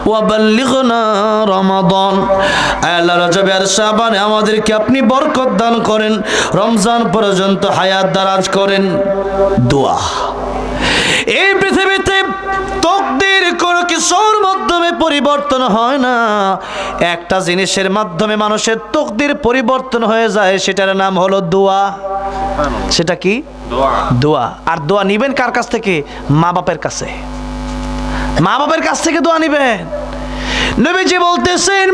ওয়া বাল্লিগনা রমাদান। আল্লাহ রজব আর শাবানে আমাদেরকে আপনি বরকত দান করেন, রমজান পর্যন্ত হায়াত দারাজ করেন। দোয়া। এই পৃথিবীতে তাকদীর কোনো কিছুর মাধ্যমে পরিবর্তন হয় না, একটা জিনিসের মাধ্যমে মানুষের তাকদীর পরিবর্তন হয়ে যায়, সেটার নাম হলো দোয়া। সেটা কি? দোয়া। আর দোয়া নিবেন কার কাছ থেকে? মা বাপের কাছে। মা বাপের কাছ থেকে দোয়া নিবেন। নবীজি বলতেছেন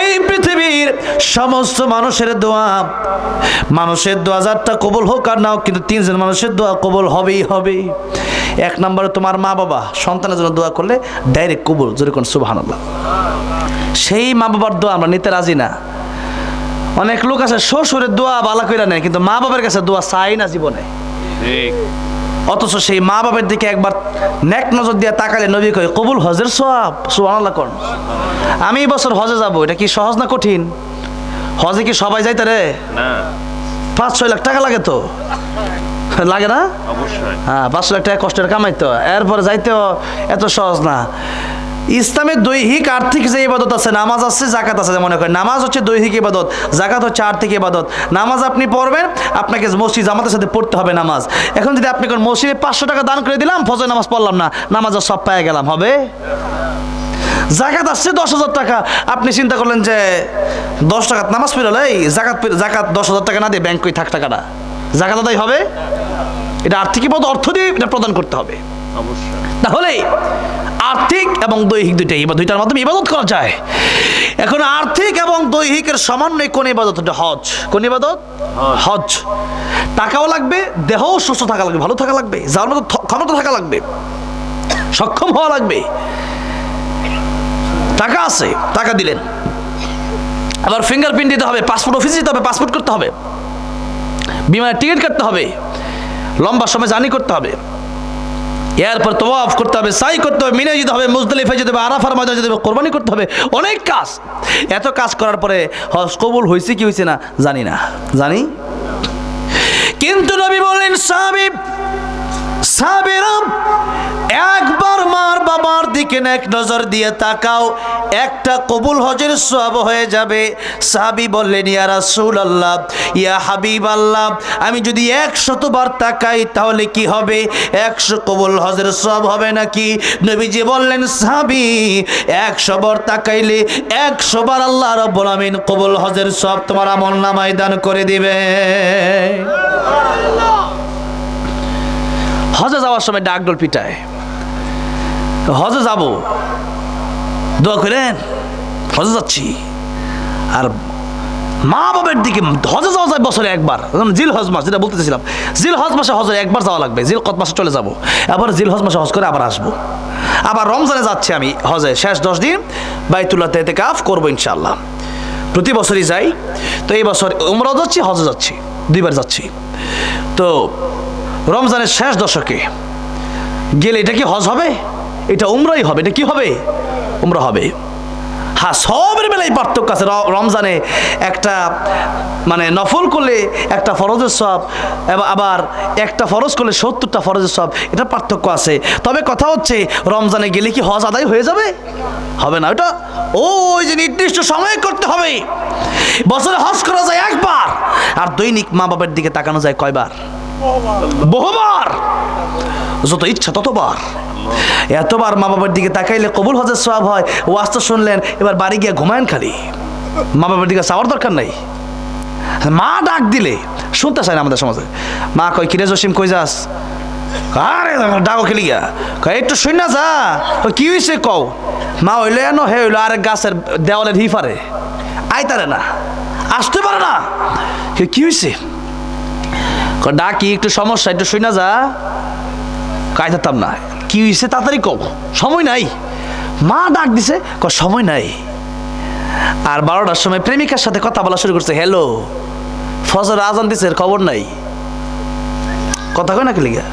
এই পৃথিবীর সমস্ত মানুষের দোয়া, মানুষের দোয়া যারটা কবুল হোক আর নাও, কিন্তু তিনজন মানুষের দোয়া কবুল হবেই হবে। এক নম্বরে তোমার মা বাবা সন্তানের জন্য দোয়া করলে ডাইরেক্ট কবুল, জোরে কোন সুবহানাল্লাহ। সেই মা বাবার দোয়া আমরা নিতে রাজি না। অনেক লোক আছে শ্বশুরের দোয়া বালা কইরা নেয়, কিন্তু মা বাবার কাছে দোয়া চাই না জীবনে। অথচ সেই মা বাবার দিকে একবার নেক নজর দিয়ে তাকালে নবী কয় কবুল হজের সওয়াব। সুবহানাল্লাহ কোন। আমি এই বছর হজে যাব, এটা কি সহজ না কঠিন? হজে কি সবাই যাইতে রে? না। 5-6 লাখ টাকা লাগে তো, লাগে না? অবশ্যই। হ্যাঁ, 5 লাখ টাকা কষ্টের কামাইতো, এরপরে যাইতেও এত সহজ না। ইসলামের দৈহিক আর্থিক যে ইবাদত আছে, নামাজ আছে, জাকাত আছে। মনে করেন নামাজ হচ্ছে দৈহিক ইবাদত, জাকাত হচ্ছে আর্থিক ইবাদত। নামাজ আপনি পড়বেন, আপনাকে মসজিদ জামাতের সাথে পড়তে হবে নামাজ। এখন যদি আপনি কোন মসজিদে 500 টাকা দান করে দিলাম, ফজর নামাজ পড়লাম না, নামাজের সব পেয়ে গেলাম, হবে? জাকাত আসছে 10,000 টাকা, আপনি চিন্তা করলেন যে 10 টাকা নামাজ পড়লে এই জাকাত 10,000 টাকা না দিয়ে ব্যাংক কই থাক টাকাটা, জাকাত আদায় হবে? এটা আর্থিক ইবাদত, অর্থ দিয়ে এটা প্রদান করতে হবে। অবশ্যই। তাহলে আর্থিক এবং দৈহিক দুইটার মাধ্যমে ইবাদত করা যায়। এখন আর্থিক এবং দৈহিকের সমন্বয় কোন ইবাদত? হজ। কোন ইবাদত? হজ। টাকাও লাগবে, দেহও সুস্থ থাকা লাগবে, ভালো থাকা লাগবে, যার মতো ক্ষমতা থাকা লাগবে, সক্ষম হওয়া লাগবে। টাকা আছে, টাকা দিলেন, আবার ফিঙ্গারপ্রিন্ট দিতে হবে, পাসপোর্ট অফিসে দিতে হবে, পাসপোর্ট করতে হবে, বিমানের টিকিট কাটতে হবে, লম্বা সময় জার্নি করতে হবে, এরপর তাওয়াফ করতে হবে, সাই করতে হবে, মিনায় যেতে হবে, মুজদালিফায় যেতে হবে, আরাফার ময়দানে যেতে হবে, কোরবানি করতে হবে, অনেক কাজ। এত কাজ করার পরে হজ কবুল হয়েছে কি হয়েছে না জানি না, জানি। কিন্তু নবী বললেন সাহাবীরা একবার মার বাবার দিকে নেক নজর দিয়ে তাকাও, একটা কবুল হজের সওয়াব হয়ে যাবে। সাহাবী বললেন ইয়া রাসূলুল্লাহ, ইয়া হাবিবাল্লাহ, আমি যদি 100 বার তাকাই তাহলে কি হবে? 100 কবুল হজের সওয়াব হবে নাকি? নবীজি বললেন সাহাবী 100 বার তাকাইলে 100 বার আল্লাহ রাব্বুল আমিন কবুল হজের সওয়াব তোমার আমলনামায় দান করে দিবে। হজে যাওয়ার সময় ডাকডোল পিটায়, হজে যাব, দোয়া করেন, হজে যাচ্ছি। আর মা বাবার দিকে হজে যাওয়া যায় বছরে একবার, জিল হজ মাস, যেটা বলতেছিলাম, জিল হজ মাসে হজে একবার যাওয়া লাগবে, জিল কত মাসে চলে যাব, আবার জিল হজ মাসে হজ করে আবার আসবো। আবার রমজানে যাচ্ছি আমি হজে, শেষ 10 দিন বাইতুল্লাহতে ইতিকাফ করবো ইনশাআল্লাহ। প্রতি বছরই যাই, তো এই বছর উমরা যাচ্ছি, হজে যাচ্ছি, 2 বার যাচ্ছি। তো রমজানের শেষ দশকে গেলে এটা কি হজ হবে? এটা উমরাই হবে। এটা কি হবে? উমরা হবে। হ্যাঁ, সবের বেলায় পার্থক্য আছে। রমজানে একটা মানে নফল করলে একটা ফরজের সওয়াব, আবার একটা ফরজ করলে 70টা ফরজের সওয়াব, এটা পার্থক্য আছে। তবে কথা হচ্ছে রমজানে গেলে কি হজ আদায় হয়ে যাবে? হবে না। ওটা ওই যে নির্দিষ্ট সময়ে করতে হবে। বছরে হজ করা যায় একবার, আর দৈনিক মা বাবার দিকে তাকানো যায় কয়বার? বহুবার, যত ইচ্ছা ততবার। এতবার মা বাবার দিকে তাকাইলে কবুল হজের সওয়াব হয়। ওয়াজ তো শুনলেন, এবার বাড়ি গিয়ে ঘুমায়েন খালি, মা বাবার দিকে চাওয়ার দরকার নাই। মা ডাক দিলে শুনতে চায় না আমাদের সমাজে। মা কয় কিরে জসিম কই যাস? আরে ডাকো খেলি গিয়া, কয় একটু শুন না যা, কি হয়েছে কও। মা হইলো এনো, হে হইলো আরেক গাছের দেওয়ালের হিফারে, আইতারে না, আসতে পারে না, কি হয়েছে? ডাকি একটু সমস্যা, একটু শুই না যা, কাইতাম না, কি হয়েছে তাড়াতাড়ি কও, সময় নাই। মা ডাক দিছে, সময় নাই। আর 12টার সময় প্রেমিকার সাথে কথা বলা শুরু করছে, হ্যালো, ফজর আজান দিছে, খবর নাই, কথা কয় না কি লিগা?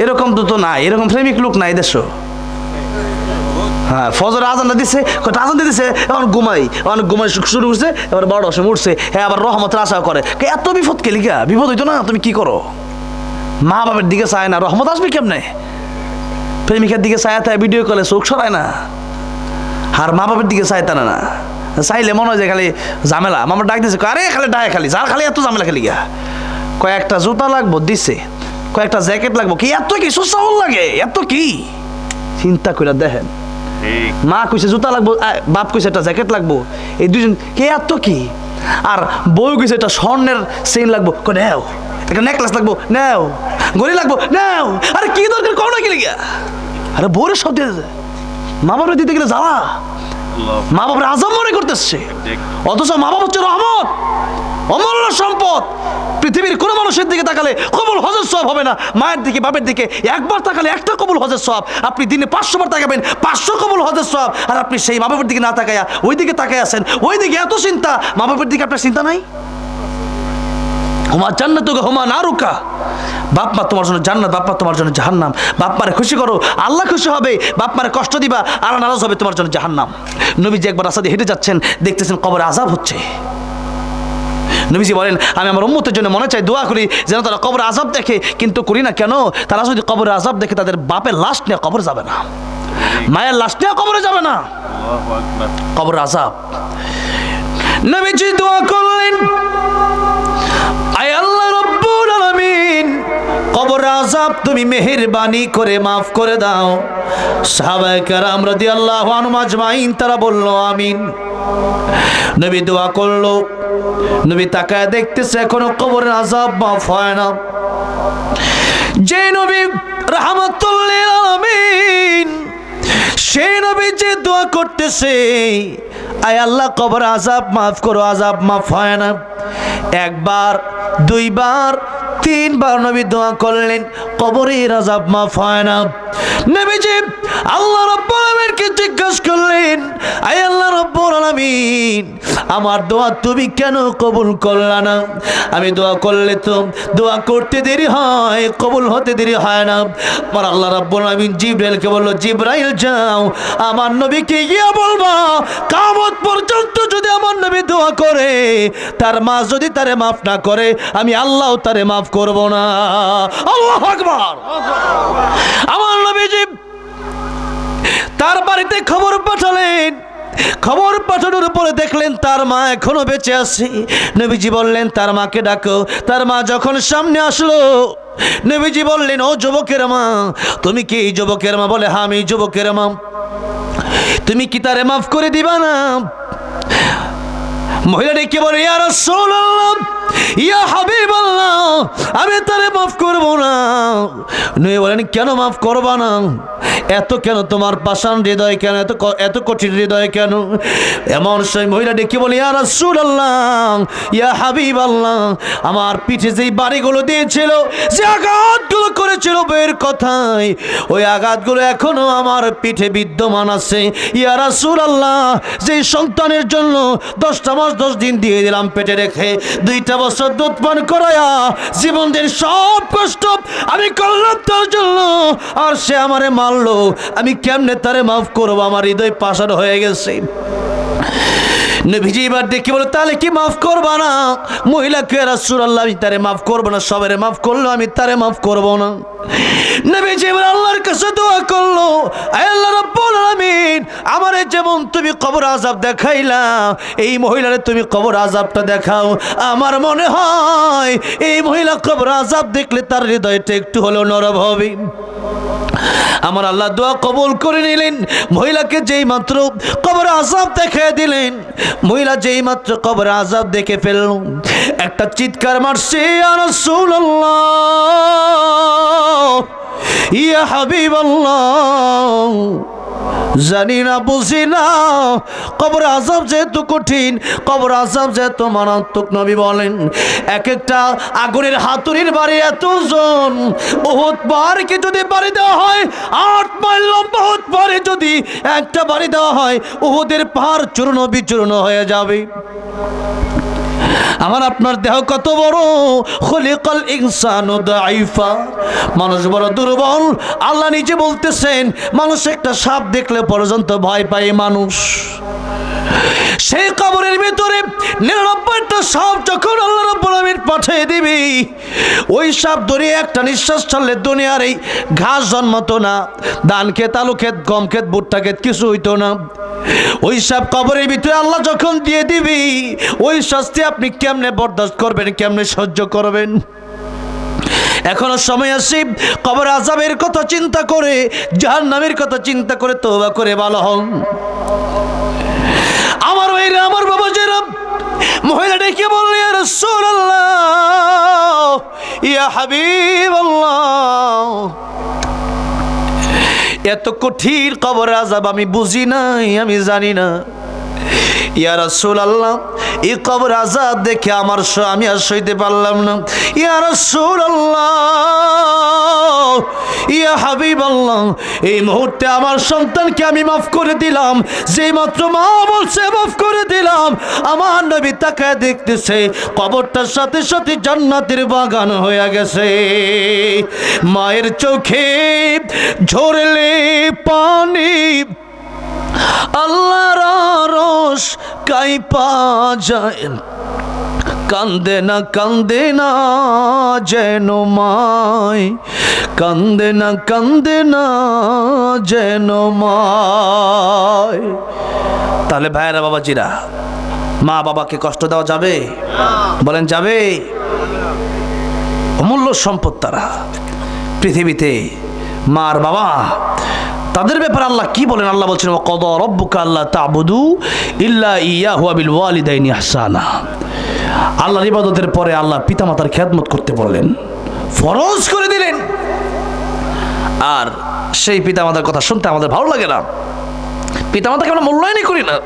এরকম তো না, এরকম প্রেমিক লোক নাই দেশ। হ্যাঁ, ফজর আজানটা দিছে, আজান দিতেছে, এখন ঘুমাই শুরু করছে, এবার 12টার সময় উঠছে, হ্যাঁ আবার রহমতের আশা করে। এত বিপদ কে লিগা? বিপদ হইতো না, তুমি কি করো? মা বাবার দিকে চায় না, রহমত আসবে কেমনে? প্রেমিকার দিকে চায় তাই ভিডিও কলে চোখ সরায় না, আর মা বাপের দিকে চায় তা না, চাইলে মনে হয় যে খালি ঝামেলা। মামা ডাক দিছে, আরে খালি ডায় খালি যার খালি এত ঝামেলা খালি গা, কয়েকটা জুতা লাগবো দিছে, কয়েকটা জ্যাকেট লাগবো, কি এত কি সুসাউল লাগে, এত কি চিন্তা করে দেখেন। মা কইছে জুতা লাগবো, বাপ কইছে একটা জ্যাকেট লাগবো, এই দুজন কে এত কি। আর বউ কইছে একটা স্বর্ণের চেইন লাগবো, নেও। একটা নেকলেস লাগবো, নেও। ঘড়ি লাগবো, নেও। আরে কি দরকার করো না কি লিগা? আরে বউরের সব দিয়ে দিতে, মা বাপরে দিতে গেলে জ্বালা, মা বাপরে আজম মনে করতেছে। অথচ মা বাপ হচ্ছে রহমত, অমূল্য সম্পদ। পৃথিবীর কোনো মানুষের দিকে তাকালে কবুল হজের সওয়াব হবে না, মায়ের দিকে বাপের দিকে একবার তাকালে একটা কবুল হজের সওয়াব। আপনি দিনে 500 বার তাকাবেন, 500 কবুল হজের সওয়াব। আর আপনি সেই মা বাপের দিকে না তাকায়া ওই দিকে তাকায় আছেন, ওই দিকে এত চিন্তা, মা বাপের দিকে আপনার চিন্তা নাই। হুমা জান্নাতুকা হুমা নারুকা, বাপ মা তোমার জন্য জান্নাত, বাপ মা তোমার জন্য জাহান্নাম। বাপ মারে খুশি করো, আল্লাহ খুশি হবে। বাপ মারে কষ্ট দিবা, আল্লাহ নারাজ হবে, তোমার জন্য জাহান্নাম। নবীজি একবার রাস্তা দিয়ে হেঁটে যাচ্ছেন, দেখতেছেন কবরে আযাব হচ্ছে। নবীজি বলেন, আমি আমার উম্মতের জন্য মনে চাই দোয়া করি যেন তারা কবরে আযাব দেখে, কিন্তু করি না কেন? তারা যদি কবরে আযাব দেখে তাদের বাপের লাশ নিয়ে কবরে যাবে না, মায়ের লাশ নিয়ে কবরে যাবে না, কবরে আযাব। নবীজি দোয়া করলেন, আয় আল্লাহ রব্বুল আলামিন, কবর আযাব তুমি মেহেরবানি করে মাফ করে দাও। সাহাবায়ে কেরাম রাদিয়াল্লাহু আনহুম আজমাইন তারা বলল আমিন। নবী দোয়া করলো, নবী তাকায় দেখতেছে এখনো কবরের আযাব মাফ হয় না। যে নবী রাহমাতুল লিল আলামিন, সেই নবী যে দোয়া করতেছে, আয় আল্লাহ কবর আযাব মাফ করো, আযাব মাফ হয় না। একবার, দুইবার, তিনবার নবী দোয়া করলেন, কবরের আযাব মাফ হয় না। নবীজি আল্লাহ রাব্বুল আলামিনকে জিজ্ঞাসা করলেন, আয় আল্লাহ রাব্বুল আলামিন, আমার দোয়া তুমি কেন কবুল করলা না? আমি দোয়া করলে তো দোয়া করতে দেরি হয়, কবুল হতে দেরি হয় না। আমার আল্লাহ রাব্বুল আলামিন জিবরাইলকে বলল, জিবরাইল যাও, আমার নবীকে গিয়ে বলবা কিয়ামত পর্যন্ত যদি আমার নবী দোয়া করে, তার মা যদি তারে মাফ না করে, আমি আল্লাহ তারে মাফ করব না। আল্লাহু আকবার। আমার নবীজি তার বাড়িতে খবর পাঠালেন, খবর পাঠানোর পরে দেখলেন তার মা এখনো বেঁচে আছে। নবীজি বললেন, তার মাকে ডাকো। তার মা যখন সামনে আসলো, নবীজি বললেন, ও যুবকের মা, তুমি কি এই যুবকের মা? বলে, হ্যাঁ আমি যুবকের মা। তুমি কি তারে মাফ করে দিবা না? মহিলা ডেকে বলে, ইয়া রাসূলুল্লাহ, ইয়া হাবিবাল্লাহ, আমি তারে মাফ করব না। নবী বলেন, কেন মাফ করবা না? এত কেন তোমার পাষাণ হৃদয় কেন, এত কঠিন হৃদয় কেন? এমন সেই মহিলা ডেকে বলে, ইয়া রাসূলুল্লাহ, ইয়া হাবিবাল্লাহ, আমার পিঠে যেই বাড়িগুলো দিয়েছিল, যে আঘাতগুলো করেছিল বইয়ের কথায়, ওই আঘাতগুলো এখনো আমার পিঠে বিদ্যমান আছে। ইয়া রাসূলুল্লাহ, যেই সন্তানের জন্য 10টা মাস 10 দিন দিয়ে দিলাম পেটে রেখে, 2টা বছর দুধ পান করায়া জীবনের সব কষ্ট আমি করলাম তার জন্য, আর সে আমারে মারলো, আমি কেমনে তারে মাফ করবো? আমার হৃদয় পাষাণ হয়ে গেছে। নবীজি এবার ডেকে বলে, তাহলে কি মাফ করবা না? মহিলাকে, রাসূলুল্লাহ, আমি তারে মাফ করবো না, সবারে মাফ করলো, আমি তারে মাফ করবো না। নবীজি এবার আল্লাহর কাছে দোয়া করলো, আয় আল্লাহ রাব্বুল আলামিন, আমারে যেমন তুমি কবর আযাব দেখাইলা, এই মহিলারে তুমি কবর আযাবটা দেখাও। আমার মনে হয় এই মহিলা কবর আযাব দেখলে তার হৃদয়টা একটু হলেও নরম হবে। আমার আল্লাহ দোয়া কবুল করে নিলেন। মহিলাকে যেই মাত্র কবর আযাব দেখায় দিলেন, মহিলা যেই মাত্র কবর আযাব দেখে ফেলল, একটা চিৎকার মারছে, ইয়া রাসূলুল্লাহ, ইয়া হাবিবাল্লাহ। জানি না, বুঝি না, কবর আযাব যেহেতু কঠিন, কবর আযাব যেহেতু মারাত্মক, নবী বলেন, এক একটা আগুনের হাতুড়ির বাড়ি এত ওজন। উহুদ পাহাড়কে যদি বাড়ি দেওয়া হয়, 8 মাইল লম্বা উহুদ পাহাড়ে যদি একটা বাড়ি দেওয়া হয়, উহুদের পাহাড় চূর্ণ বিচূর্ণ হয়ে যাবে। আমার আপনার দেহ কত বড়, খুলিকাল ইনসানু দাইফা, মানুষ বড় দুর্বল। আল্লাহ নিজে বলতেছেন, মানুষ একটা সাপ দেখলে পর্যন্ত ভয় পায় মানুষ। সেই কবরের ভিতরে 99টা সাপ যখন আল্লাহ রাব্বুল আলামিন পাঠিয়ে দিবে, ওই সাপ ধরে একটা নিঃশ্বাস ছাড়লে দুনিয়ার এই ঘাস জন্মাতো না, ধান ক্ষেত, আলু ক্ষেত, গম ক্ষেত, ভুট্টা ক্ষেত কিছু হইতো না। ওই সাপ কবরের ভিতরে আল্লাহ যখন দিয়ে দিবি, ওই শাস্তি আপনি কেমনে বরদাস্ত করবেন, কেমনে সহ্য করবেন? এখনো সময় আছে কবর আযাবের কথা চিন্তা করে, জাহান্নামের কথা চিন্তা করে তওবা করে ভালো হন। আমার ভাইরা, আমার বাবাজিরা, মহিলা ডেকে বলল, ইয়া রাসূলুল্লাহ, ইয়া হাবিবাল্লাহ, এত কঠিন কবর আযাব আমি বুঝি নাই, আমি জানি না। ইয়া রাসূলুল্লাহ, এই কবর আযাব দেখে আমি আর সইতে পারলাম না। ইয়া রাসূলুল্লাহ, ইয়া হাবিবাল্লাহ, এই মুহূর্তে আমার সন্তানকে আমি মাফ করে দিলাম। যেই মাত্র মা বলছে মাফ করে দিলাম, আমার নবী তাকায় দেখতেছে কবরটার সাথে সাথে জান্নাতের বাগান হয়ে গেছে। মায়ের চোখে ঝরলে পানি, আল্লাহর আরশ কাঁপা যায়, কান্দে না যেন মায়, কান্দে না যেন মায়। তাহলে ভাইরা, বাবাজিরা, মা বাবাকে কষ্ট দেওয়া যাবে? বলেন যাবে? অমূল্য সম্পদ তারা পৃথিবীতে। মা আর বাবা, তাদের ব্যাপারে আল্লাহ কি বলেন? আল্লাহ বলছেন, ওয়াকাদা রাব্বুকা আল্লা তা'বুদু ইল্লা ইয়্যাহু ওয়া বিল ওয়ালিদাইনি ইহসানা। আল্লাহর ইবাদতের পরে আল্লাহ পিতামাতার খেদমত করতে বললেন, ফরজ করে দিলেন। আর সেই পিতামাতার কথা শুনতে আমাদের ভালো লাগে না। পিতামাতাকে আমরা মূল্যায়নই করি না।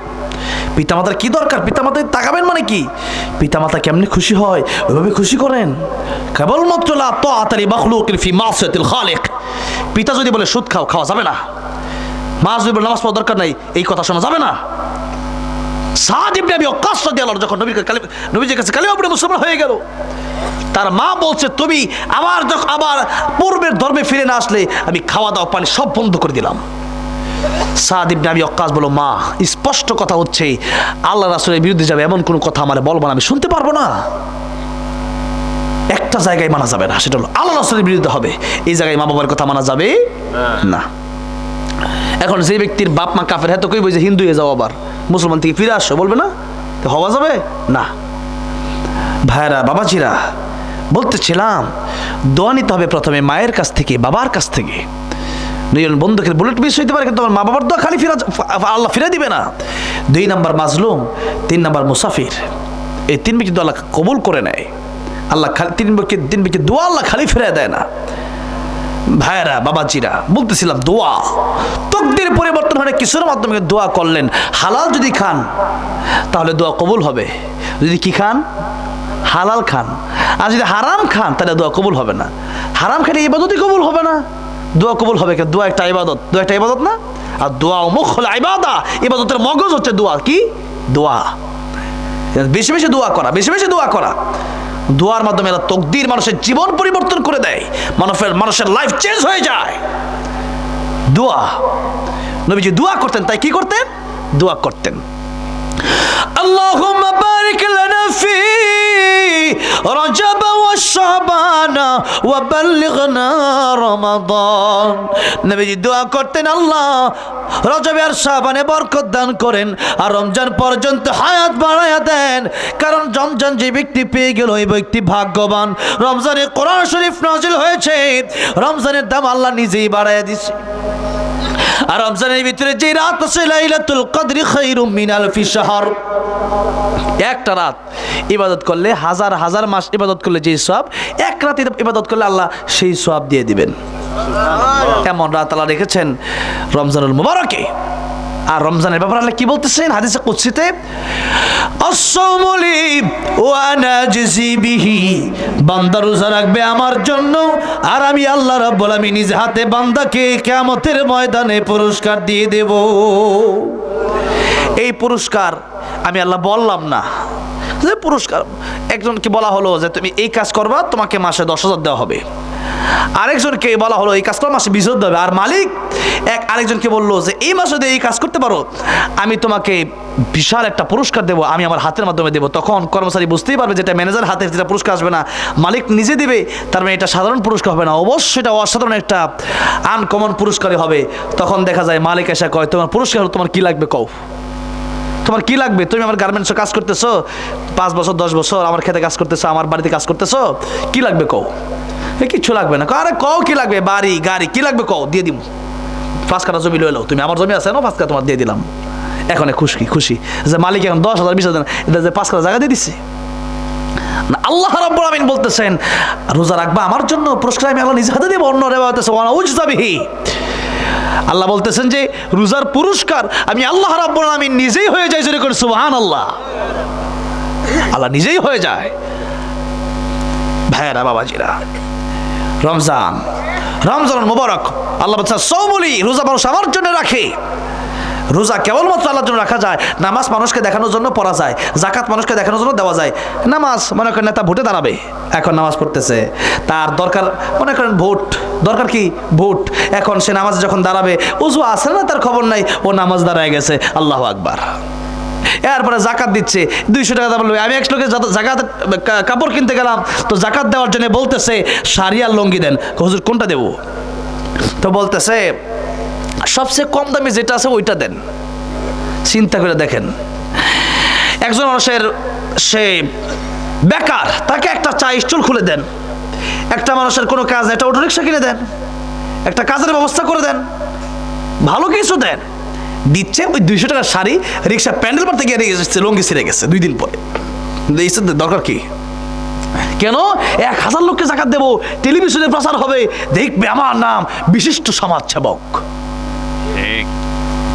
পিতামাতার কি দরকার? পিতামাতা তাকাবেন মানে কি? পিতামাতা কেমনি খুশি হয় ওইভাবে খুশি করেন। কেবলমাত্র লা তাআতা লি মাখলুকিন ফি মাসিয়াতিল খালিক। পিতা যদি বলে সুদ খাও, খাওয়া যাবে না। মা যদি বলে নামাজ পড়ার দরকার নাই, এই কথা শোনা যাবে না। সাদ ইবনে আবি ওয়াক্কাস রাদিয়াল্লাহু আনহু যখন নবীজির কাছে কালিমা পড়ে মুসলমান হয়ে গেল, তার মা বলছে, তুমি আবার পূর্বের ধর্মে ফিরে না আসলে আমি খাওয়া দাওয়া পানি সব বন্ধ করে দিলাম। সাদ ইবনে আবি ওয়াক্কাস বলল, মা, স্পষ্ট কথা হচ্ছে আল্লাহ রাসূলের বিরুদ্ধে যাবে এমন কোনো কথা আমার বলবো না, আমি শুনতে পারবো না। একটা জায়গায় মানা যাবে না, সেটা হলো আল্লাহ রাসূলের বিরুদ্ধে হবে। এই জায়গায় মা বাবার কথা মানা যাবে না। এখন যে ব্যক্তির বাপ মা কাফের, হ্যাঁ তো কইবো যে হিন্দু হয়ে যাও, আবার মুসলমান থেকে ফিরে আসো, বলবে না? তো হওয়া যাবে না। ভাইরা, বাবাজিরা, বলতেছিলাম দোয়া নিতে হবে প্রথমে মায়ের কাছ থেকে, বাবার কাছ থেকে। দুইজন বন্ধুকে বুলেট মিস হইতে পারে, কিন্তু আমার মা বাবার দোয়া খালি আল্লাহ ফিরে দিবে না। 2 নাম্বার মাজলুম, 3 নাম্বার মুসাফির, এই 3 ব্যক্তি আল্লাহ কবুল করে নেয়। আল্লাহ খালি 3 ব্যক্তি দোয়া আল্লাহ খালি ফিরে দেয় না। ভাইরা, বাবাজিরা, বলতেছিলাম দোয়া তকদির পরিবর্তন হয় কিছুর মাধ্যমে। দোয়া করলেন, হালাল যদি খান তাহলে দোয়া কবুল হবে। যদি কি খান? হালাল খান। আর যদি হারাম খান তাহলে দোয়া কবুল হবে না। হারাম খেলে ইবাদতই কবুল হবে না, দোয়া কবুল হবে। দোয়া একটা ইবাদত, দোয়া একটা ইবাদত না? আর দোয়া মুখ হলো ইবাদা, ইবাদতের মগজ হচ্ছে দোয়া। কি? দোয়া। বেশি বেশি দোয়া করা, বেশি বেশি দোয়া করা। দোয়ার মাধ্যমে আল্লাহ তকদির, মানুষের জীবন পরিবর্তন করে দেয়, মানুষের লাইফ চেঞ্জ হয়ে যায়। দোয়া, নবীজি দোয়া করতেন, তাই কি করতেন? দোয়া করতেন, আল্লাহুম্মা বারিক লানা ফি রজব ওয়া শাবান ওয়া বাল্লিগনা রমাদান। নবীজি দোয়া করতেন, আল্লাহ রজব আর শাবানে বরকত দান করেন, আর রমজান পর্যন্ত হায়াত বাড়ায়া দেন। কারণ রমজান যে ব্যক্তি পেয়ে গেল, ওই ব্যক্তি ভাগ্যবান। রমজানে কোরআন শরীফ নাজিল হয়েছে, রমজানের দাম আল্লাহ নিজেই বাড়ায়া দিয়েছে। আর রমজানের ভিতরে যে রাত আছে, লাইলাতুল কদর খায়রুম মিন আলফি শাহর। একটা রাত ইবাদত করলে হাজার হাজার মাস ইবাদত করলে যে সওয়াব, এক রাত ইবাদত করলে আল্লাহ সেই সওয়াব দিয়ে দিবেন। এমন রাত আল্লাহ রেখেছেন রমজানুল মুবারকে। আর রমজানের ব্যাপারে আল্লাহ কি বলতেছেন হাদিসে কুদসিতে? আস-সাওমু লি ওয়া আনা আজজি বিহি। বান্দা রোজা রাখবে আমার জন্য, আর আমি আল্লাহ রাব্বুল আলামিন নিজ হাতে বান্দাকে কিয়ামতের ময়দানে পুরস্কার দিয়ে দেব। এই পুরস্কার আমি আল্লাহ বললাম না যে পুরস্কার, একজনকে বলা হলো যে তুমি এই কাজ করবা, তোমাকে মাসে 10,000 দেওয়া হবে। আরেকজনকে বলা হলো এই কাজটা মাসে 20 দিতে হবে, আর মালিক আরেকজনকে বললো যে এই মাসে যদি এই কাজ করতে পারো আমি তোমাকে বিশাল একটা পুরস্কার দেবো, আমি আমার হাতের মাধ্যমে দেবো। তখন কর্মচারী বুঝতেই পারবে যেটা ম্যানেজার হাতে যেটা পুরস্কার আসবে না, মালিক নিজে দিবে, তার মানে এটা সাধারণ পুরস্কার হবে না, অবশ্যই এটা অসাধারণ একটা আনকমন পুরস্কারই হবে। তখন দেখা যায় মালিক এসে কয় তোমার পুরস্কার হলো, তোমার কি লাগবে কও, তোমার কি লাগবে? তুমি আমার গার্মেন্টসে কাজ করতেছো 5 বছর 10 বছর, আমার খেতে কাজ করতেছো, আমার বাড়িতে কাজ করতেছো, কি লাগবে কও? কিচ্ছু লাগবে না। আরে কও কি লাগবে? বাড়ি গাড়ি কি লাগবে কও, দিয়ে দিব। 5 কাঠা জমি লইলো, তুমি আমার জমি আছে না, 5 কাঠা তোমার দিয়ে দিলাম। এখন খুশি যে মালিক এখন 10,000 20,000 এটা যে 5 কাঠা জায়গা দিয়ে দিচ্ছে না। আল্লাহ রাব্বুল আমিন বলতেছেন রোজা রাখবা আমার জন্য, পুরস্কার আমি আল্লাহ নিজে হাতে দেব। অন্য রেওয়ায়াতে ওয়ানা উজজাবিহি, আল্লাহ বলতেছেন যে রোজার পুরস্কার আমি আল্লাহ রাব্বুল আমিন নিজেই হয়ে যায়। জোরে করে সুবহানাল্লাহ, আল্লাহ নিজেই হয়ে যায়। ভাইরা বাবাজিরা, রমজান মুবারক, আল্লাহ বলছে সওমুলি, রোজা মানুষ আমার জন্য রাখে। রোজা কেবলমাত্র আল্লাহর জন্য রাখা যায়। নামাজ মানুষকে দেখানোর জন্য পড়া যায়, জাকাত মানুষকে দেখানোর জন্য দেওয়া যায়। নামাজ মনে করেন নেতা ভোটে দাঁড়াবে, এখন নামাজ পড়তেছে, তার দরকার মনে করেন ভোট, দরকার কি ভোট, এখন সে নামাজ যখন দাঁড়াবে উজু আসে না তার খবর নাই, ও নামাজ দাঁড়ায় গেছে, আল্লাহু আকবার। এরপরে জাকাত দিচ্ছে 200 টাকা বলবে। আমি এক লোকের জাকাত কাপড় কিনতে গেলাম, তো জাকাত দেওয়ার জন্য বলতেছে শাড়ি আর লুঙ্গি দেন। হুজুর কোনটা দেবো? তো বলতেছে সবচেয়ে কম দামি যেটা আছে ওইটা দেন। চিন্তা করে দেখেন, একজন মানুষের সে বেকার, তাকে একটা চা স্টল খুলে দেন। একটা মানুষের কোনো কাজ, একটা অটো রিক্সা কিনে দেন, একটা কাজের ব্যবস্থা করে দেন, ভালো কিছু দেন। দিচ্ছে ওই 200 টাকার শাড়ি, রিক্সা প্যান্ডেল পাড়তে গিয়ে লুঙ্গি ছিঁড়ে গেছে 2 দিন পরে। দরকার কি? কেন? 1000 লোককে জাকাত দেবো, টেলিভিশনে প্রচার হবে, দেখবে আমার নাম বিশিষ্ট সমাজসেবক।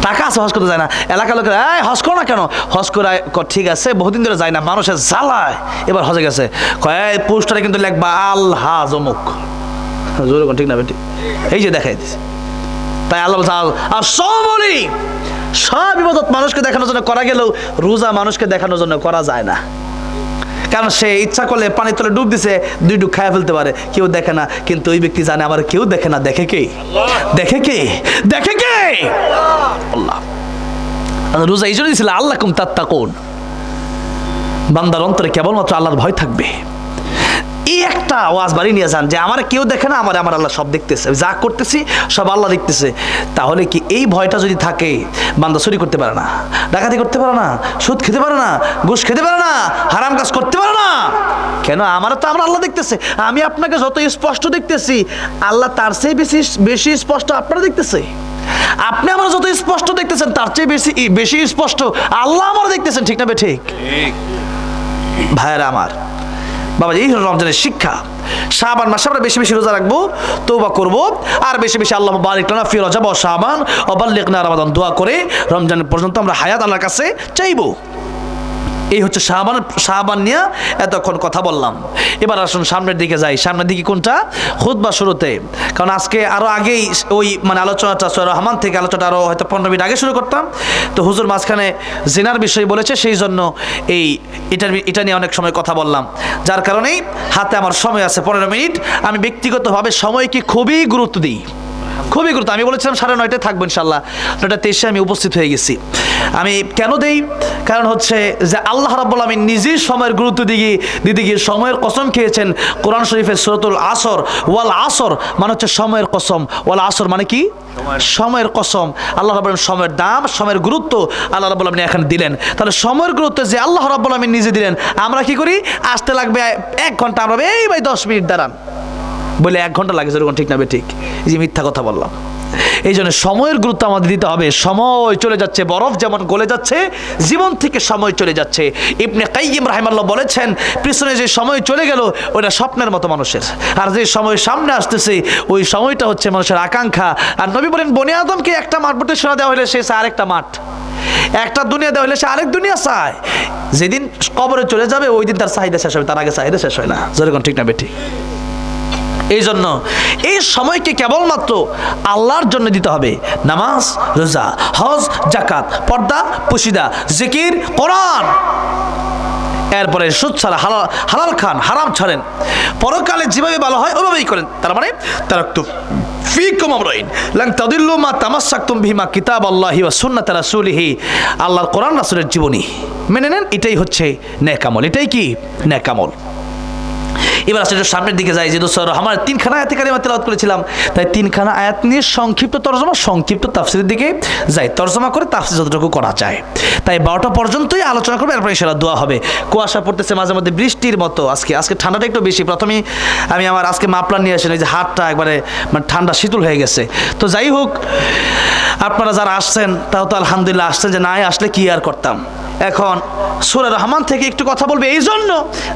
টাকা আছে, হজ করতে যায় না, এলাকার লোকের হজ করো না কেন? হজ করায় ঠিক আছে, বহুদিন ধরে যায় না, মানুষের জ্বালায় এবার হজে গেছে। পোস্টারে কিন্তু লেখবা আল্লাহ অমুক, জোরে ঠিক না বেটি? এই যে দেখাই দিচ্ছে। তাই আল্লাহ আর সবলি সব ইবাদত মানুষকে দেখানোর জন্য করা গেলেও রোজা মানুষকে দেখানোর জন্য করা যায় না। কারণ সে ইচ্ছা করলে পানির তলে ডুব দিছে, 2 ডুব খায় ফেলতে পারে, কেউ দেখে না। কিন্তু ওই ব্যক্তি জানে আমার কেউ দেখে না, দেখে কে? আল্লাহ। রোজা এই জন্য দিয়েছিল আল্লাকুম তাত্তাকুন, বান্দার অন্তরে কেবলমাত্র আল্লাহর ভয় থাকবে। এই একটা ওয়াজ বাড়ি নিয়ে যান যে আমার কেউ দেখে না, আমার আল্লাহ সব দেখতেছে, যা করতেছি সব আল্লাহ দেখতেছে। তাহলে কি এই ভয়টা যদি থাকে, বান্দা চুরি করতে পারে না, ডাকাতি করতে পারে না, সুদ খেতে পারে না, ঘুষ খেতে পারে না, হারাম কাজ করতে পারে না। কেন? আমার তো আল্লাহ দেখতেছে। আমি আপনাকে যত স্পষ্ট দেখতেছি, আল্লাহ তার চেয়ে বেশি স্পষ্ট আপনারা দেখতেছে। আপনি আমার যত স্পষ্ট দেখতেছেন, তার চেয়ে বেশি স্পষ্ট আল্লাহ আমার দেখতেছেন। ঠিক না বে ঠিক? ভাইয়েরা আমার, বাবা, এই হলো রমজানের শিক্ষা। শাবান মাসে আমরা বেশি বেশি রোজা রাখবো, তওবা করব, আর বেশি বেশি আল্লাহ বারিক লানা ফি রজব ওয়া শাবান ওয়া বাল্লিগনা রমাদান দোয়া করে রমজানের পর্যন্ত আমরা হায়াত আল্লাহর কাছে চাইবো। এই হচ্ছে শাবান নিয়ে এতক্ষণ কথা বললাম। এবার আসুন সামনের দিকে যাই। সামনের দিকে কোনটা? খুতবা শুরুতে। কারণ আজকে আরো আগেই ওই আলোচনাটা সূরা রহমান থেকে আলোচনাটা আরো হয়তো 15 মিনিট আগে শুরু করতাম, তো হুজুর মাঝখানে জিনার বিষয় বলেছে, সেই জন্য এটা নিয়ে অনেক সময় কথা বললাম। যার কারণেই হাতে আমার সময় আছে 15 মিনিট। আমি ব্যক্তিগতভাবে সময়কে খুবই গুরুত্ব দিই, খুবই গুরুত্ব। আমি বলেছিলাম 9:30 থাকবো, ইনশাল্লাহ 9:23 আমি উপস্থিত হয়ে গেছি। আমি কেন দেই? কারণ হচ্ছে যে আল্লাহ রাব্বুল আমিন নিজেই সময়ের গুরুত্ব দিতে গিয়ে সময়ের কসম খেয়েছেন কোরআন শরীফের সূরাতুল আসর। ওয়াল আসর মানে হচ্ছে সময়ের কসম, ওয়াল আসর মানে কি? সময়ের কসম। আল্লাহ রাব্বুল আমিন সময়ের দাম, সময়ের গুরুত্ব আল্লাহ রাব্বুল আমিন এখানে দিলেন। তাহলে সময়ের গুরুত্ব যে আল্লাহ রাব্বুল আমিন নিজে দিলেন, আমরা কি করি? আসতে লাগবে 1 ঘন্টা, আমরা এই ভাই 10 মিনিট দাঁড়ান বলে 1 ঘন্টা লাগে, যেরকম ঠিক না বে ঠিক? এই যে মিথ্যা কথা বললাম। এই জন্য সময়ের গুরুত্ব আমাদের দিতে হবে। সময় চলে যাচ্ছে, বরফ যেমন গলে যাচ্ছে, জীবন থেকে সময় চলে যাচ্ছে। ইবনে কাইয়িম রাহিমাহুল্লাহ বলেছেন, পিছনে যে সময় চলে গেল ওটা স্বপ্নের মতো মানুষের, আর যে সময় সামনে আসতেছে ওই সময়টা হচ্ছে মানুষের আকাঙ্ক্ষা। আর নবী বলেন, বনি আদমকে একটা মাঠ বটে সোনা দেওয়া হলে সে আরেকটা মাঠ, একটা দুনিয়া দেওয়া হলে সে আরেক দুনিয়া চায়। যেদিন কবরে চলে যাবে ওই দিন তার চাহিদা শেষ হবে, তার আগে চাহিদা শেষ হয় না। যেরকম ঠিক না বেটি? এই জন্য এই সময়কে কেবলমাত্র আল্লাহর জন্য দিতে হবে। নামাজ, রোজা, হজ, জাকাত, পর্দা, পুশিদা, জিকির, কোরআন, এরপরে সুদ ছাড়া হালাল খান, হারাম ছাড়েন, পরকালে যেভাবে ভালো হয় ওইভাবেই করেন। তার মানে তারাক্তু ফীকুম আমরাইন লান তাদিল্লু মা তামাসসাকতুম বিহিমা কিতাবাল্লাহি ওয়া সুন্নাত রাসূলিহি, আল্লাহর কোরআন রাসূলের জীবনী মেনে নেন, এটাই হচ্ছে নেক আমল। এটাই কি নেক আমল। এবার আসলে সামনের দিকে যাই, যেহেতু সূরা রহমান 3খানা আয়াতে কারিমা তেলাওয়াত করেছিলাম, তাই 3খানা আয়াত নিয়ে সংক্ষিপ্ত তরজমা, সংক্ষিপ্ত তাফসীরের দিকে যাই, তরজমা করে তাফসীর যতটুকু করা যায়। তাই 12টা পর্যন্তই আলোচনা করবো, এরপর ইনশাআল্লাহ দোয়া হবে। কুয়াশা পড়তেছে মাঝে মধ্যে, বৃষ্টির মতো আজকে ঠান্ডাটা একটু বেশি। প্রথমেই আমি আমার আজকে মাপলার নিয়ে আসেন, এই যে হাতটা একবারে মানে ঠান্ডা শীতল হয়ে গেছে। তো যাই হোক, আপনারা যারা আসছেন তাও তো আলহামদুলিল্লাহ আসছেন, যে নাই আসলে কি আর করতাম। এখন সূরা রহমান থেকে একটু কথা বলবে, এই জন্য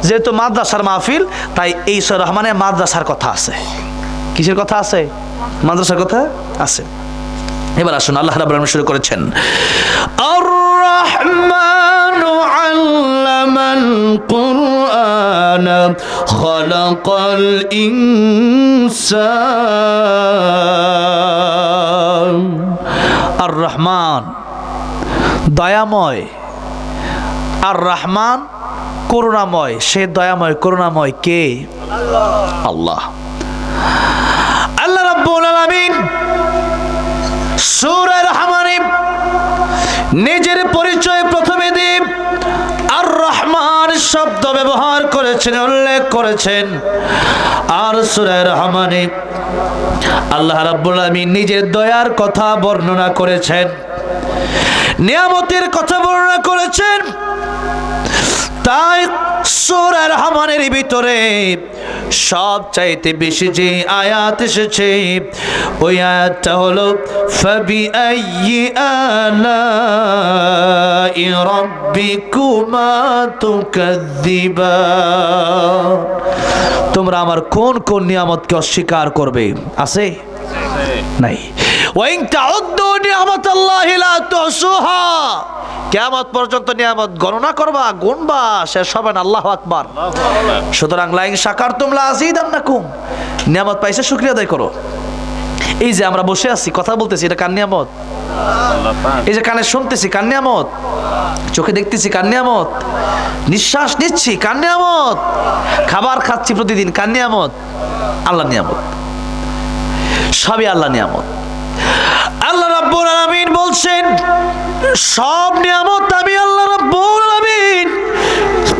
যেহেতু মাদ্রাসার মাহফিল, তাই এই সূরা রহমানে মাদ্রাসার কথা আছে। কিসের কথা আছে? মাদ্রাসার কথা আছে। এবার আসুন, আল্লাহ রাব্বুল আলামিন শুরু করেছেন, আর রহমানু আল্লামাল কুরআন খালাকাল ইনসান। আর রহমান দয়াময়, আর রহমান করুণাময়। সে দয়াময় করুণাময় কে? আল্লাহ। আল্লাহ রাব্বুল আলামিন সূরা রহমানে নিজের পরিচয় প্রথমে দিয়ে আর রহমান শব্দ ব্যবহার করেছেন, উল্লেখ করেছেন। আর সূরা রহমানে আল্লাহ রাব্বুল আলামিন নিজের দয়ার কথা বর্ণনা করেছেন, নিয়ামতের কথা বর্ণনা করেছেন। তাই সূরা রহমানের ভিতরে সবচাইতে বেশি যে আয়াত এসেছে, ওই আয়াতটা হলো ফাবিআইয়ি আলাই রাব্বিকুমা তুকাযযিবান। তোমরা আমার কোন কোন নিয়ামতকে অস্বীকার করবে? আছে? নাই। ওয়াইন তাউদ্দু নিয়ামাতাল্লাহি লা তুহসুহা। কিয়ামত পর্যন্ত নিয়ামত গণনা করবা, গুনবা, শেষ হবে না। আল্লাহু আকবার। সুতরাং লাইন শাকারতুম লা আযীদান্নাকুম। নিয়ামত পাইছে, শুকরিয়া আদায় করো। এই যে আমরা বসে আছি, কথা বলতেছি, এটা কার নিয়ামত? এই যে কানে শুনতেছি, কার নিয়ামত? চোখে দেখতেছি, কার নিয়ামত? নিঃশ্বাস নিচ্ছি, কার নিয়ামত? খাবার খাচ্ছি প্রতিদিন, কার নিয়ামত? আল্লাহর নিয়ামত। সবই আল্লাহ নিয়ামত। আল্লাহ রাব্বুল আলামিন বলছেন, সব নিয়ামত আমি আল্লাহ রাব্বুল আলামিন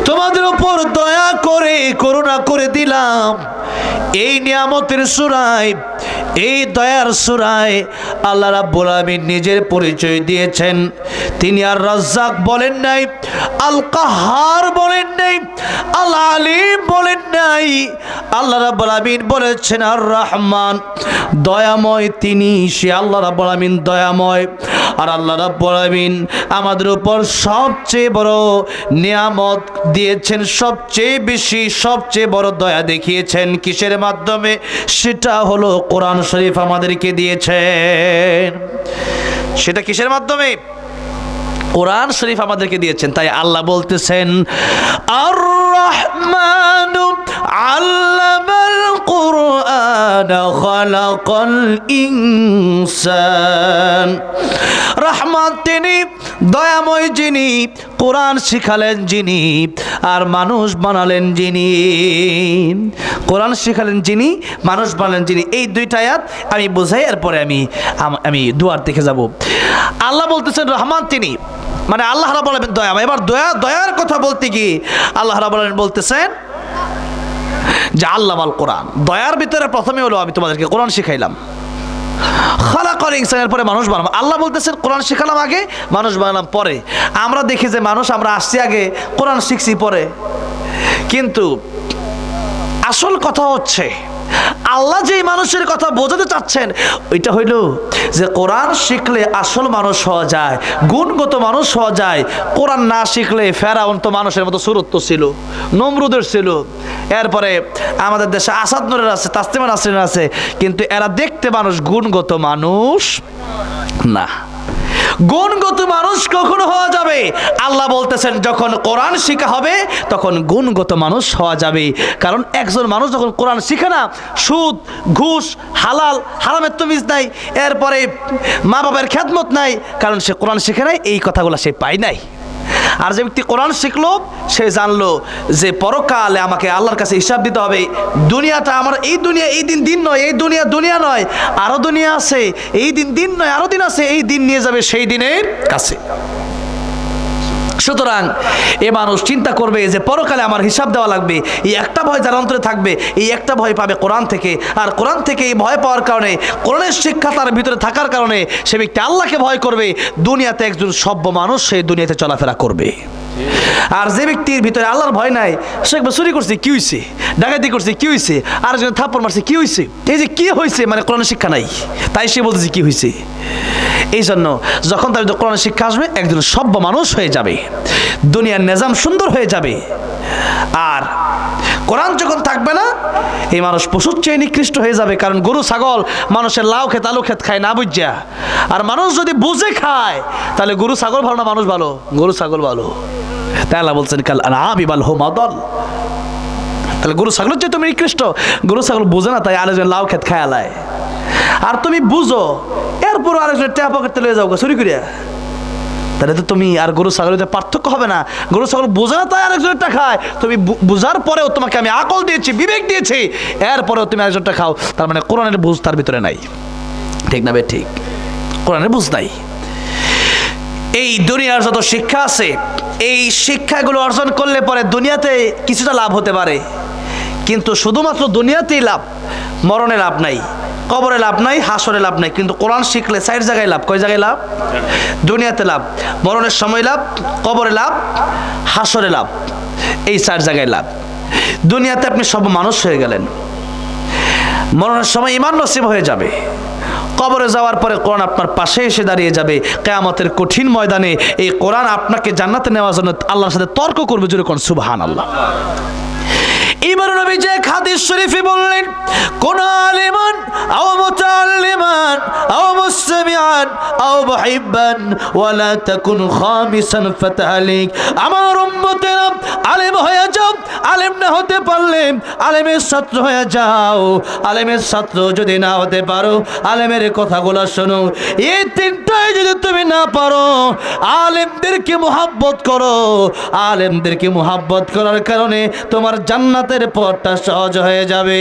তোমাদের উপর দয়া করে করুণা করে দিলাম। এই নিয়ামতের সূরায়, এই দয়ার সূরায় আল্লাহ রাব্বুল আলামিন নিজের পরিচয় দিয়েছেন। তিনি আর রাজ্জাক বলেন নাই, আল কাহার বলেন নাই, আল আলিম বলেন নাই। আল্লাহ রাব্বুল আলামিন বলেছেন আর রহমান, দয়াময় তিনি। সে আল্লাহ রাব্বুল আলামিন দয়াময়। আর আল্লাহ রাব্বুল আলামিন আমাদের উপর সবচেয়ে বড় নিয়ামত দিয়েছেন, সবচেয়ে বেশি, সবচেয়ে বড় দয়া দেখিয়েছেন। কিসের মাধ্যমে? সেটা হলো কোরআন শরীফ আমাদেরকে দিয়েছেন। সেটা কিসের মাধ্যমে? কোরআন শরীফ আমাদেরকে দিয়েছেন। তাই আল্লাহ বলতেছেন, আর রহমানু আল্লামাল কুরআন খালাকাল ইনসান। রহমান তিনি, দয়াময় যিনি, কোরআন শিখালেন যিনি, আর মানুষ বানালেন যিনি। কোরআন শিখালেন যিনি, মানুষ বানালেন যিনি। এই দুইটা আয়াত আমি বোঝাই, এরপরে আমি দুয়ার দেখে যাব। আল্লাহ বলতেছেন রহমান তিনি, মানে আল্লাহ রাব্বুল আলামিন দয়াময়। এবার দয়ার কথা বলতে গিয়ে আল্লাহ রাব্বুল আলামিন বলতেছেন যে আল্লামাল কোরআন। দয়ার ভিতরে প্রথমে হলো আমি তোমাদেরকে কোরআন শিখাইলাম। খালাকাল ইনসানের পরে মানুষ বানালাম। আল্লাহ বলতেছেন কোরআন শিখালাম আগে, মানুষ বানালাম পরে। আমরা দেখি যে মানুষ, আমরা আসছি আগে, কোরআন শিখছি পরে। কিন্তু আসল কথা হচ্ছে আল্লাহ যেই মানুষের কথা বোঝাতে চাচ্ছেন, ওইটা হইল যে কোরআন শিখলে আসল মানুষ হওয়া যায়, গুণগত মানুষ হওয়া যায়। কোরআন না শিখলে ফেরাউন তো মানুষের মতো সুরত্ব ছিল, নমরুদের ছিল, এরপরে আমাদের দেশে আসাদ নূরের আছে, তাসলিমা নাসরিনের আছে, কিন্তু এরা দেখতে মানুষ, গুণগত মানুষ না। গুণগত মানুষ কখনো হওয়া যাবে? আল্লাহ বলতেছেন যখন কোরআন শিখা হবে তখন গুণগত মানুষ হওয়া যাবে। কারণ একজন মানুষ যখন কোরআন শিখে না, সুদ, ঘুষ, হালাল হারামের তমিজ নাই, এরপরে মা বাবার খেদমত নাই, কারণ সে কোরআন শিখে নাই, এই কথাগুলো সে পায় নাই। আর যে ব্যক্তি কোরআন শিখলো সে জানলো যে পরকালে আমাকে আল্লাহর কাছে হিসাব দিতে হবে। দুনিয়াটা আমার, এই দুনিয়া এই দিন নয়, এই দুনিয়া দুনিয়া নয়, আরো দুনিয়া আছে, এই দিন নয় আরো দিন আছে, এই দিন নিয়ে যাবে সেই দিনের কাছে। সুতরাং এ মানুষ চিন্তা করবে যে পরকালে আমার হিসাব দেওয়া লাগবে, এই একটা ভয় যার অন্তরে থাকবে, এই একটা ভয় পাবে কোরআন থেকে। আর কোরআন থেকে এই ভয় পাওয়ার কারণে, কোরআনের শিক্ষা তার ভিতরে থাকার কারণে সে ব্যক্তি আল্লাহকে ভয় করবে। দুনিয়াতে একজন সভ্য মানুষ সেই দুনিয়াতে চলাফেরা করবে। আর যে ব্যক্তির ভিতরে আল্লাহর ভয় নাই, সে একবার চুরি করছে কি হয়েছে, ডাকাতি করছে কি হয়েছে, আর একজন থাপ্পড় মারছে কি হয়েছে, এই যে কি হয়েছে মানে কোরআনের শিক্ষা নাই, তাই সে বলতেছে কি হয়েছে। এই জন্য যখন তার কোরআনের শিক্ষা আসবে একজন সভ্য মানুষ হয়ে যাবে, দুনিয়ার নিজাম সুন্দর হয়ে যাবে। আর কোরআন যখন থাকবে না, এই মানুষ পশুর চেয়ে নিকৃষ্ট হয়ে যাবে। কারণ গরু ছাগল মানুষের লাউ ক্ষেত আলু ক্ষেত খায় না বুঝা, আর মানুষ যদি বুঝে খায় তাহলে গরু ছাগল ভালো না মানুষ ভালো? গরু ছাগল ভালো। তাই আল্লাহ বলছেন কাল আনআমি বাল হুম আদাল। তাহলে গরু ছাগলের চেয়ে তুমি নিকৃষ্ট। গরু ছাগল বুঝে না তাই আরেকজন লাউ ক্ষেত খায় আলায়, আর তুমি বুঝো এরপর আরেকজন ট্যাপ পকেটে লয়ে যাও চুরি করিয়া, তাহলে তো তুমি আর গরু ছাগলের পার্থক্য হবে না। গরু ছাগল বোঝে না তাই আরেকজনটা খায়, তুমি বোঝার পরেও তোমাকে আমি আকল দিয়েছি, বিবেক দিয়েছি, এরপরেও তুমি আরেকজনটা খাও, তার মানে কোরআনের বুঝ তার ভিতরে নাই। ঠিক না বে ঠিক? কোরআনের বুঝ নাই। এই দুনিয়ার যত শিক্ষা আছে, এই শিক্ষাগুলো অর্জন করলে পরে দুনিয়াতে কিছুটা লাভ হতে পারে, কিন্তু শুধুমাত্র দুনিয়াতেই লাভ, মরণে লাভ নাই, কবরে লাভ নাই, হাসরে লাভ নাই। কিন্তু কোরআন শিখলে 4 জায়গায় লাভ। কয় জায়গায় লাভ? দুনিয়াতে লাভ, মরণের সময় লাভ, কবরে লাভ, হাসরে লাভ, এই 4 জায়গায় লাভ। দুনিয়াতে আপনি সব মানুষ হয়ে গেলেন, মরণের সময় ঈমান নসিব হয়ে যাবে, কবরে যাওয়ার পরে কোরআন আপনার পাশে এসে দাঁড়িয়ে যাবে। কিয়ামতের কঠিন ময়দানে এই কোরআন আপনাকে জান্নাতে নেওয়ার জন্য আল্লাহর সাথে তর্ক করবে। জোরে কোন সুবহানাল্লাহ। ইমাম নবী যে হাদিস শরীফে বললেন, কোন আলিমান আও মুতাআল্লিমান আও মুসতামিআন আও মুহিব্বান ওয়ালা তাকুন খামিসান ফাতাহলিক। আমার উম্মতেরা আলেম হয়ে যাও, আলেম না হতে পারলে আলেমের ছাত্র হয়ে যাও, আলেমের ছাত্র যদি না হতে পারো আলেমের কথাগুলো শোনো। এই তিনটাই যদি তুমি না পারো, আলেমদেরকে মুহাব্বত করো, আলেমদেরকে মুহাব্বত করার কারণে তোমার জান্নাতের পথটা সহজ হয়ে যাবে।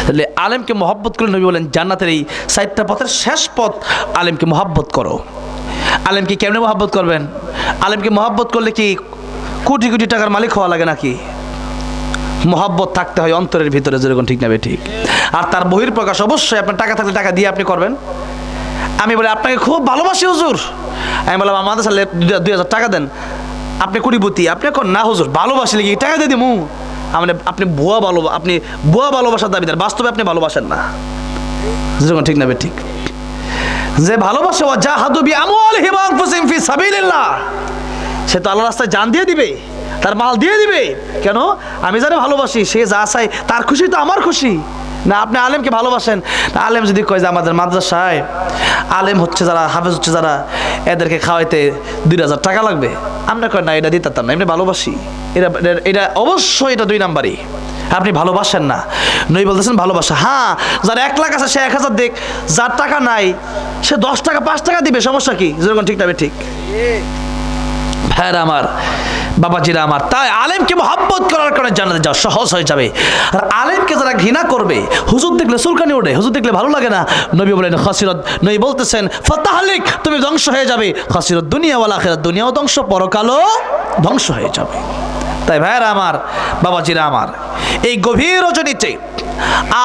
তাহলে আলেমকে মুহাব্বত করলে নবী বলেন জান্নাতের এই 4টা পথের শেষ পথ আলেমকে মুহাব্বত করো। আলেমকে কেমনে মুহাব্বত করবেন? আলেমকে মুহাব্বত করলে কি কোটি কোটি টাকার মালিক হওয়া লাগে নাকি? মুহাব্বত থাকতে হয় অন্তরের ভিতরে, যেরকম ঠিক না বে ঠিক? আর তার বহির্প্রকাশ অবশ্যই আপনার টাকা থাকলে টাকা দিয়ে আপনি করবেন। আমি বলি আপনাকে খুব ভালোবাসি হুজুর, আমি বললাম আমাদের সাথে 2000 টাকা দেন, আপনি কোটিপতি, আপনি এখন না হুজুর ভালোবাসি লেগে টাকা দিয়ে দিমু, আপনি ভুয়া ভালোবাসার দাবিদার, বাস্তবে আপনি ভালোবাসেন না। যেরকম ঠিক না বে ঠিক? যে ভালোবাসে ওয়া জাহাদু বিআমওয়ালিহিম ওয়া আনফুসিহিম ফি সাবিলিল্লাহ, সে তো আল্লাহর রাস্তায় জান দিয়ে দিবে, তার মাল দিয়ে দিবে। কেন? আমি যারা ভালোবাসি সে যা চাই তার খুশি তো আমার খুশি না। আপনি আলেমকে ভালোবাসেন, আলেম যদি কয় যে আমাদের মাদ্রাসায় আলেম হচ্ছে যারা, হাফেজ হচ্ছে যারা, এদেরকে খাওয়াইতে 2000 টাকা লাগবে, আমরা কয় না এটা দিতে পারতাম না, এমনি ভালোবাসি, এটা অবশ্যই এটা 2 নাম্বারই, আপনি ভালোবাসেন না। নই বলতেছেন ভালোবাসা। হ্যাঁ, যার 1 লাখ আছে সে 1000 দেখ, যার টাকা নাই সে 10 টাকা 5 টাকা দিবে, সমস্যা কি? যেরকম ঠিক না ঠিক? ভাইরা আমার, বাবাজিরা আমার, তাই আলেমকে মুহাব্বত করার কারণে জান্নাতে যাওয়া সহজ হয়ে যাবে। আর আলেমকে যারা ঘৃণা করবে, হুজুর দেখলে চুলকানি ওঠে, হুজুর দেখলে ভালো লাগে না, নবী বলেন খাসিরত, নবী বলতেছেন ফাতাহলিক, তুমি ধ্বংস হয়ে যাবে। খাসিরত দুনিয়া ওয়াল আখিরাত, দুনিয়াও ধ্বংস, পরকালও ধ্বংস হয়ে যাবে। তাই ভাইরা আমার, বাবাজিরা আমার, এই গভীর রজনীতে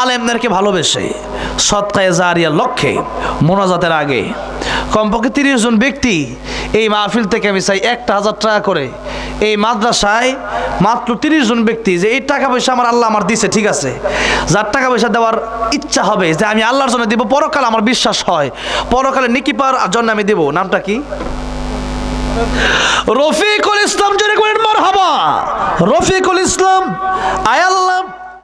আলেমদেরকে ভালোবেসে সদকায়ে জারিয়ার লক্ষ্যে মোনাজাতের আগে কমপক্ষে 30 জন ব্যক্তি এই মাহফিল থেকে আমি চাই 1000 টাকা করে এই মাদ্রাসায় মাত্র 30 জন ব্যক্তি, যে এই টাকা পয়সা আমার আল্লাহ আমার দিছে, ঠিক আছে, যার টাকা পয়সা দেওয়ার ইচ্ছা হবে যে আমি আল্লাহর জন্য দেব, পরকালে আমার বিশ্বাস হয় পরকালে নেকি পাওয়ার জন্য আমি দেব। নামটা কি? রফিকুল ইসলাম। জোরে বলেন মারহাবা। রফিকুল ইসলাম, আয় আল্লাহ